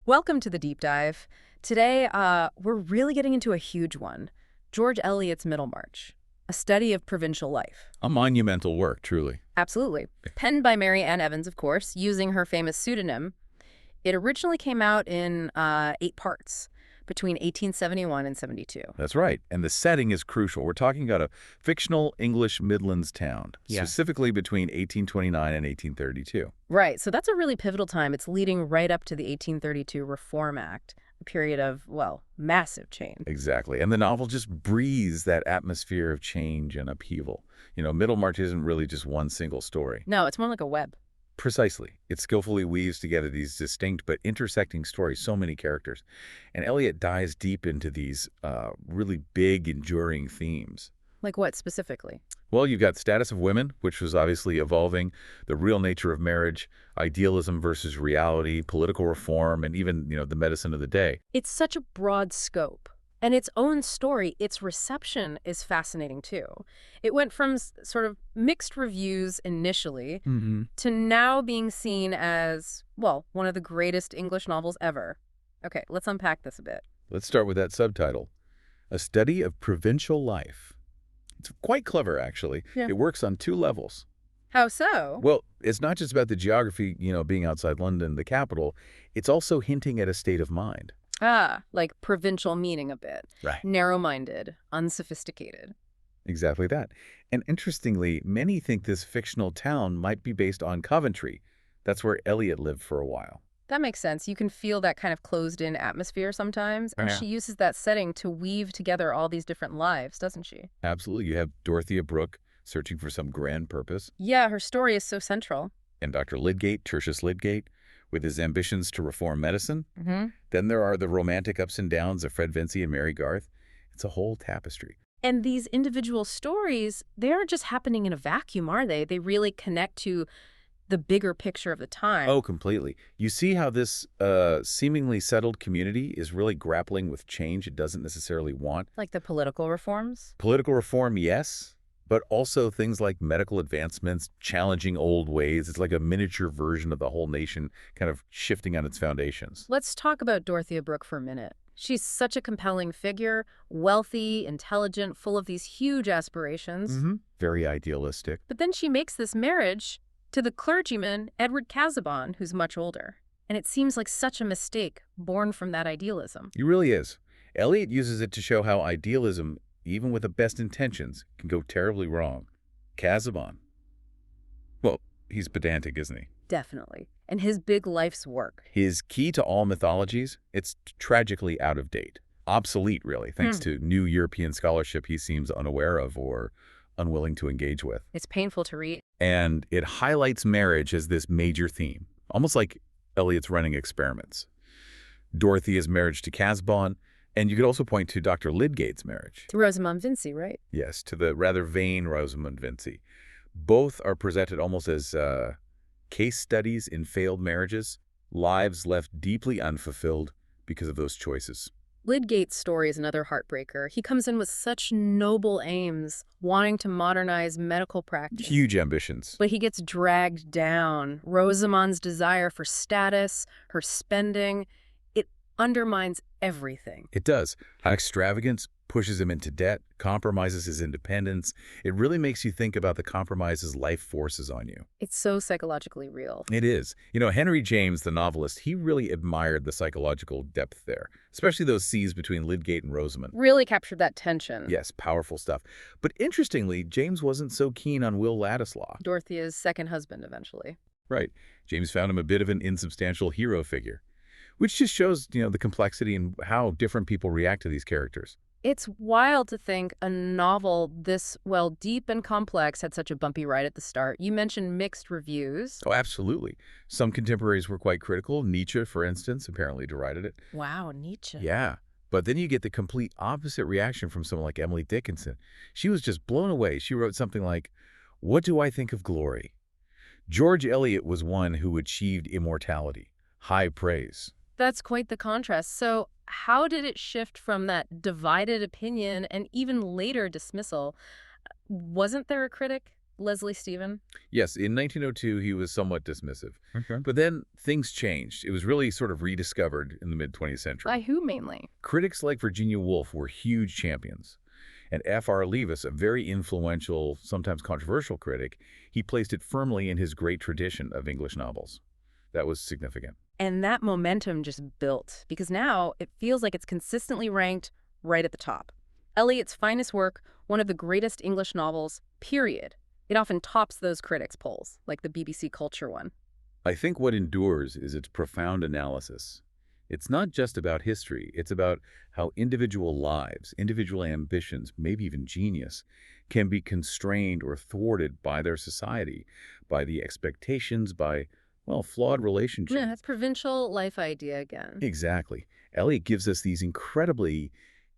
Welcome to the deep dive. Today, we're really getting into a huge one. George Eliot's Middlemarch, a study of provincial life. A monumental work, truly. Absolutely. Penned by Mary Ann Evans, of course, using her famous pseudonym. It originally came out in 8 parts between 1871 and 72. That's right. And the setting is crucial. We're talking about a fictional English Midlands town, specifically between 1829 and 1832. Right, so that's a really pivotal time. It's leading right up to the 1832 Reform Act, a period of, well, massive change. Exactly. And the novel just breathes that atmosphere of change and upheaval. Middlemarch isn't really just one single story. No, it's more like a web. Precisely. It skillfully weaves together these distinct but intersecting stories, so many characters. And Eliot dives deep into these really big, enduring themes. Like what specifically? Well, you've got status of women, which was obviously evolving, the real nature of marriage, idealism versus reality, political reform, and even, the medicine of the day. It's such a broad scope. And its own story, its reception is fascinating too. It went from sort of mixed reviews initially to now being seen as, well, one of the greatest English novels ever. Okay, let's unpack this a bit. Let's start with that subtitle, A Study of Provincial Life. It's quite clever, actually. Yeah. It works on two levels. How so? Well, it's not just about the geography, being outside London, the capital. It's also hinting at a state of mind. Like provincial meaning a bit. Right. Narrow-minded, unsophisticated. Exactly that. And interestingly, many think this fictional town might be based on Coventry. That's where Eliot lived for a while. That makes sense. You can feel that kind of closed-in atmosphere sometimes, and Yeah. she uses that setting to weave together all these different lives, doesn't she? Absolutely. You have Dorothea Brooke searching for some grand purpose, Yeah, her story is so central. and Dr. Lydgate, Tertius Lydgate, with his ambitions to reform medicine. Then there are the romantic ups and downs of Fred Vincy and Mary Garth. It's a whole tapestry. And these individual stories, they aren't just happening in a vacuum, are they? They really connect to the bigger picture of the time. Oh, completely. You see how this seemingly settled community is really grappling with change it doesn't necessarily want. Like the political reforms? Political reform, yes, but also things like medical advancements, challenging old ways. It's like a miniature version of the whole nation kind of shifting on its foundations. Let's talk about Dorothea Brooke for a minute. She's such a compelling figure, wealthy, intelligent, full of these huge aspirations. Very idealistic. But then she makes this marriage to the clergyman, Edward Casaubon, who's much older. And it seems like such a mistake, born from that idealism. It really is. Eliot uses it to show how idealism, even with the best intentions, can go terribly wrong. Casaubon. Well, he's pedantic, isn't he? Definitely. And his big life's work. His key to all mythologies, it's tragically out of date. Obsolete, really, thanks to new European scholarship he seems unaware of or unwilling to engage with. It's painful to read. And it highlights marriage as this major theme, almost like Eliot's running experiments. Dorothea's marriage to Casaubon, and you could also point to Dr. Lydgate's marriage. To Rosamond Vincy, right? Yes, to the rather vain Rosamond Vincy. Both are presented almost as case studies in failed marriages, lives left deeply unfulfilled because of those choices. Lydgate's story is another heartbreaker. He comes in with such noble aims, wanting to modernize medical practice. Huge ambitions. But he gets dragged down. Rosamond's desire for status, her spending, it undermines everything. It does. Extravagance pushes him into debt, compromises his independence. It really makes you think about the compromises life forces on you. It's so psychologically real. It is. Henry James, the novelist, he really admired the psychological depth there, especially those scenes between Lydgate and Rosamond. Really captured that tension. Yes, powerful stuff. But interestingly, James wasn't so keen on Will Ladislaw. Dorothea's second husband, eventually. Right. James found him a bit of an insubstantial hero figure, which just shows, the complexity and how different people react to these characters. It's wild to think a novel this, well, deep and complex had such a bumpy ride at the start. You mentioned mixed reviews. Oh, absolutely. Some contemporaries were quite critical. Nietzsche, for instance, apparently derided it. Wow, Nietzsche. Yeah. But then you get the complete opposite reaction from someone like Emily Dickinson. She was just blown away. She wrote something like, "What do I think of glory?" George Eliot was one who achieved immortality, high praise. That's quite the contrast. So how did it shift from that divided opinion and even later dismissal? Wasn't there a critic? Leslie Stephen? Yes, in 1902, he was somewhat dismissive. Okay. But then things changed. It was really sort of rediscovered in the mid-20th By century. who mainly? Critics like Virginia Woolf were huge champions. And F.R. Leavis, a very influential, sometimes controversial critic, he placed it firmly in his great tradition of English novels. That was significant. And that momentum just built, because now it feels like it's consistently ranked right at the top. Eliot's finest work, one of the greatest English novels, period. It often tops those critics' polls, like the BBC Culture one. I think what endures is its profound analysis. It's not just about history. It's about how individual lives, individual ambitions, maybe even genius, can be constrained or thwarted by their society, by the expectations, by, well, flawed relationships. Yeah, that's provincial life idea again. Exactly. Eliot gives us these incredibly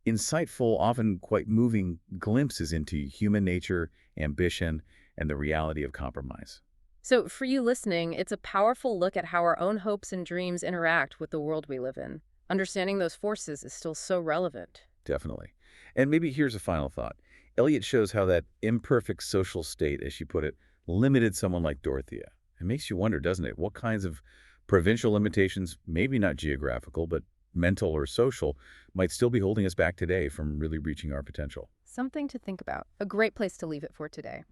insightful, often quite moving glimpses into human nature, ambition, and the reality of compromise. So for you listening, it's a powerful look at how our own hopes and dreams interact with the world we live in. Understanding those forces is still so relevant. Definitely. And maybe here's a final thought. Eliot shows how that imperfect social state, as she put it, limited someone like Dorothea. It makes you wonder, doesn't it? What kinds of provincial limitations, maybe not geographical, but mental or social, might still be holding us back today from really reaching our potential? Something to think about. A great place to leave it for today.